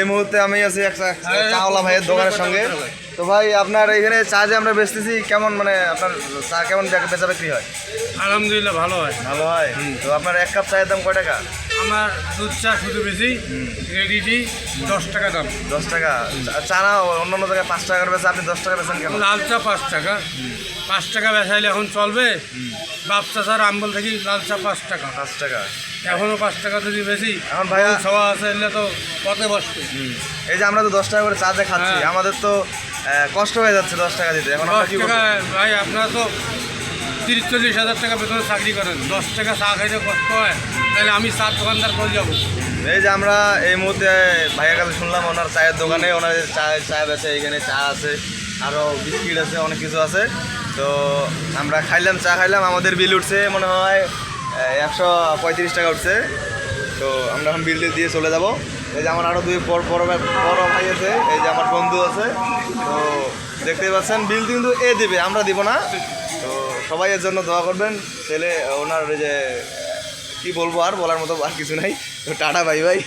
এই মুহূর্তে আমি আছি একটা চাওলা ভাইয়ের দোকানের সঙ্গে। তো ভাই আপনার এখানে চা যে আমরা বেচতেছি কেমন, মানে আপনার চা কেমন বেচা বিক্রি হয়? আলহামদুলিল্লাহ ভালো হয়। ভালো হয়। তো আপনার এক কাপ চায়ের দাম কয় টাকা? আমার দুধ চা শুধু বেশি রেডি টি 10 টাকা দাম। 10 টাকা। চা না অন্যান্য জায়গায় 5 টাকার বেচা, আপনি 10 টাকা বেচেন কেন? লাল চা 5 টাকা। 5 টাকা বেচাইলে এখন চলবে? বাপচা স্যার আমবল থেকে লাল চা 5 টাকা। 5 টাকা এখনও 5 টাকা যদি বেশি এখন ভাইয়া সবা আছে এলে তো পথে বসবে। এই যে আমরা তো 10 টাকা করে চা যে খাচ্ছি, হ্যাঁ। আমাদের তো কষ্ট হয়ে যাচ্ছে 10 টাকা দিতে। এখন আমরা 10 কি টাকা করব? ভাই আপনারা তো 30-40 হাজার টাকা বেতনে চাকরি করেন, 10 টাকা চা খাইতে কষ্ট হয়, তাহলে আমি চার দোকানদার করে যাবো। এই যে আমরা এই মুহূর্তে ভাইয়ের কাছে শুনলাম ওনার চায়ের দোকানে ওনার চা বেচে, এখানে চা আছে, আরও বিস্কিট আছে, অনেক কিছু আছে। তো আমরা খাইলাম, চা খাইলাম, আমাদের বিল উঠছে মনে হয় 135 টাকা উঠছে। তো আমরা এখন বিল দিয়ে চলে যাব। এই যে আমার আরও দুই বড় ভাই আছে, এই যে আমার বন্ধু আছে। তো দেখতেই পাচ্ছেন বিল কিন্তু এ দেবে, আমরা দিব না। তো সবাই এর জন্য দোয়া করবেন। ছেলে ওনার এই যে কী বলবো, আর বলার মতো আর কিছু নাই। তো টাটা, বাই বাই।